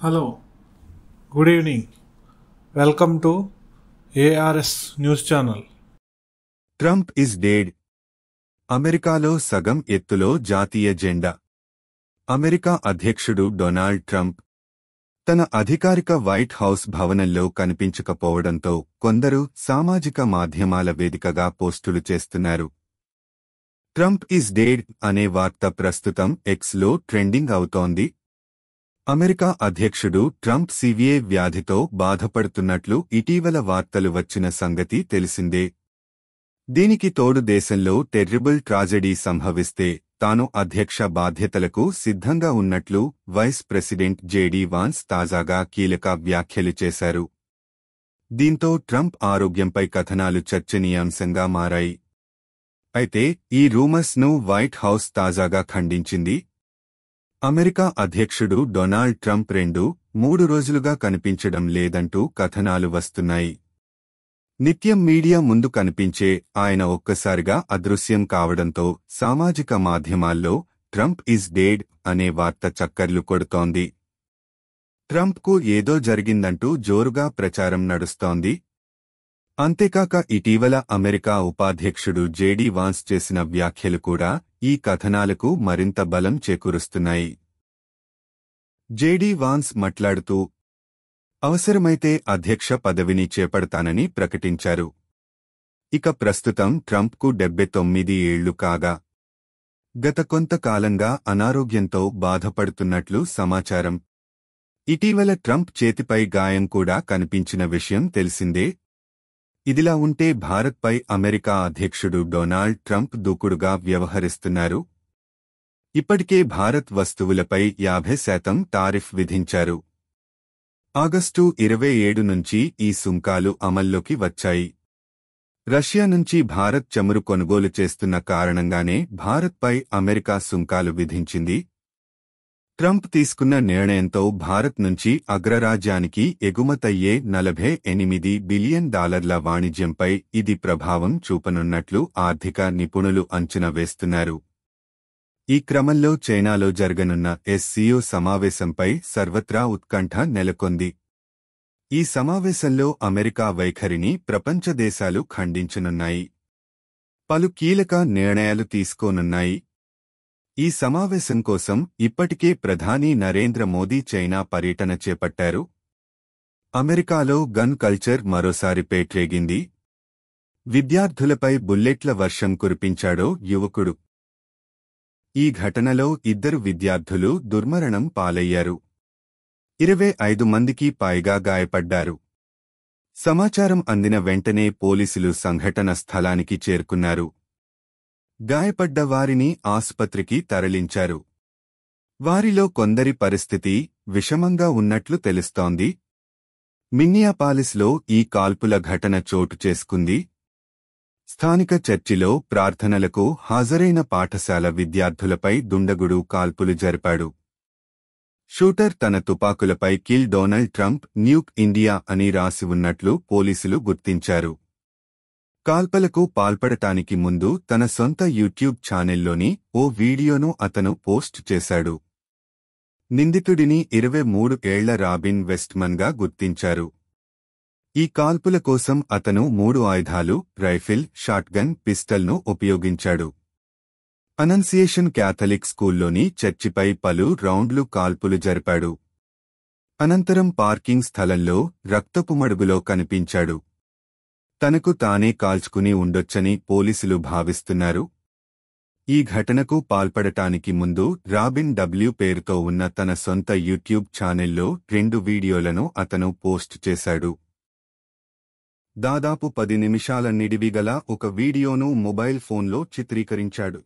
Hello, good evening. Welcome to ARS News Channel. Trump is dead. అమెరికాలో సగం ఎత్తులో జాతీయ జెండా. అమెరికా అధ్యక్షుడు డొనాల్డ్ ట్రంప్ తన అధికారిక వైట్ హౌస్ భవనంలో కనిపించకపోవడంతో కొందరు సామాజిక మాధ్యమాల వేదికగా పోస్టులు చేస్తున్నారు. ట్రంప్ ఇస్ డెడ్ అనే వార్త ప్రస్తుతం ఎక్స్లో ట్రెండింగ్ అవుతోంది. అమెరికా అధ్యక్షుడు ట్రంప్ సివిఏ వ్యాధితో బాధపడుతున్నట్లు ఇటీవల వార్తలు వచ్చిన సంగతి తెలిసిందే. దీనికి తోడు దేశంలో టెర్రిబుల్ ట్రాజెడీ సంభవిస్తే తాను అధ్యక్ష బాధ్యతలకు సిద్ధంగా ఉన్నట్లు వైస్ ప్రెసిడెంట్ జేడీ వాన్స్ తాజాగా కీలక వ్యాఖ్యలు చేశారు. దీంతో ట్రంప్ ఆరోగ్యంపై కథనాలు చర్చనీయాంశంగా మారాయి. అయితే ఈ రూమర్స్ను వైట్ హౌస్ తాజాగా ఖండించింది. అమెరికా అధ్యక్షుడు డొనాల్డ్ ట్రంప్ 2-3 రోజులుగా కనిపించడం లేదంటూ కథనాలు వస్తున్నాయి. నిత్యం మీడియా ముందు కనిపించే ఆయన ఒక్కసారిగా అదృశ్యం కావడంతో సామాజిక మాధ్యమాల్లో ట్రంప్ ఇస్ డెడ్ అనే వార్త చక్కర్లు కొడుతోంది. ట్రంప్కు ఏదో జరిగిందంటూ జోరుగా ప్రచారం నడుస్తోంది. అంతేకాక ఇటీవల అమెరికా ఉపాధ్యక్షుడు జేడీ వాన్స్ చేసిన వ్యాఖ్యలు కూడా ఈ కథనాలకు మరింత బలం చేకూరుస్తున్నాయి. జేడీ వాన్స్ మాట్లాడుతూ అవసరమైతే అధ్యక్ష పదవిని చేపడతానని ప్రకటించారు. ఇక ప్రస్తుతం ట్రంప్కు 79 ఏళ్లు కాగా గత కొంతకాలంగా అనారోగ్యంతో బాధపడుతున్నట్లు సమాచారం. ఇటీవల ట్రంప్ చేతిపై గాయం కూడా కనిపించిన విషయం తెలిసిందే. ఇదిలా ఉంటే భారత్పై అమెరికా అధ్యక్షుడు డొనాల్డ్ ట్రంప్ దూకుడుగా వ్యవహరిస్తున్నారు. ఇప్పటికే భారత్ వస్తువులపై 50% టారిఫ్ విధించారు. ఆగస్టు 27 నుంచి ఈ సుంకాలు అమల్లోకి వచ్చాయి. రష్యా నుంచి భారత్ చమురు కొనుగోలు చేస్తున్న కారణంగానే భారత్పై అమెరికా సుంకాలు విధించింది. ట్రంప్ తీసుకున్న నిర్ణయంతో భారత్ నుంచి అగ్రరాజ్యానికి ఎగుమతయ్యే $48 బిలియన్ వాణిజ్యంపై ఇది ప్రభావం చూపనున్నట్లు ఆర్థిక నిపుణులు అంచనా వేస్తున్నారు. ఈ క్రమంలో చైనాలో జరగనున్న SCO సమావేశంపై సర్వత్రా ఉత్కంఠ నెలకొంది. ఈ సమావేశంలో అమెరికా వైఖరిని ప్రపంచ దేశాలు ఖండించనున్నాయి. పలు కీలక నిర్ణయాలు తీసుకోనున్నాయి. ఈ సమావేశం కోసం ఇప్పటికే ప్రధాని నరేంద్ర మోదీ చైనా పర్యటన చేపట్టారు. అమెరికాలో గన్ కల్చర్ మరోసారి పేట్రేగింది. విద్యార్థులపై బుల్లెట్ల వర్షం కురిపించాడో యువకుడు. ఈ ఘటనలో 2 విద్యార్థులు దుర్మరణం పాలయ్యారు. 25 మందికి పైగా గాయపడ్డారు. సమాచారం అందిన వెంటనే పోలీసులు సంఘటన స్థలానికి చేరుకున్నారు. గాయపడ్డ వారిని ఆసుపత్రికి తరలించారు. వారిలో కొందరి పరిస్థితి విషమంగా ఉన్నట్లు తెలుస్తోంది. మిన్నియాపాలిస్లో ఈ కాల్పుల ఘటన చోటు చేసుకుంది. స్థానిక చర్చిలో ప్రార్థనలకు హాజరైన పాఠశాల విద్యార్థులపై దుండగుడు కాల్పులు జరిపాడు. షూటర్ తన తుపాకులపై kill Donald Trump nuke India అని రాసి ఉన్నట్లు పోలీసులు గుర్తించారు. కాల్పలకు పాల్పడటానికి ముందు తన సొంత యూట్యూబ్ ఛానెల్లోని ఓ వీడియోను అతను పోస్ట్ చేశాడు. నిందితుడిని 23 ఏళ్ల రాబిన్ వెస్ట్మన్గా గుర్తించారు. ఈ కాల్పుల కోసం అతను 3 ఆయుధాలు, రైఫిల్, షాట్గన్, పిస్టల్ను ఉపయోగించాడు. అనన్సియేషన్ క్యాథలిక్ స్కూల్లోని చర్చిపై పలు రౌండ్లు కాల్పులు జరిపాడు. అనంతరం పార్కింగ్ స్థలంలో రక్తపు మడుగులో కనిపించాడు. తనకు తానే కాల్చుకుని ఉండొచ్చని పోలీసులు భావిస్తున్నారు. ఈ ఘటనకు పాల్పడటానికి ముందు రాబిన్ డబ్ల్యూ పేరుతో ఉన్న తన సొంత యూట్యూబ్ ఛానెల్లో 2 వీడియోలను అతను పోస్ట్ చేశాడు. దాదాపు 10 నిమిషాల నిడివి గల ఒక వీడియోను మొబైల్ ఫోన్లో చిత్రీకరించాడు.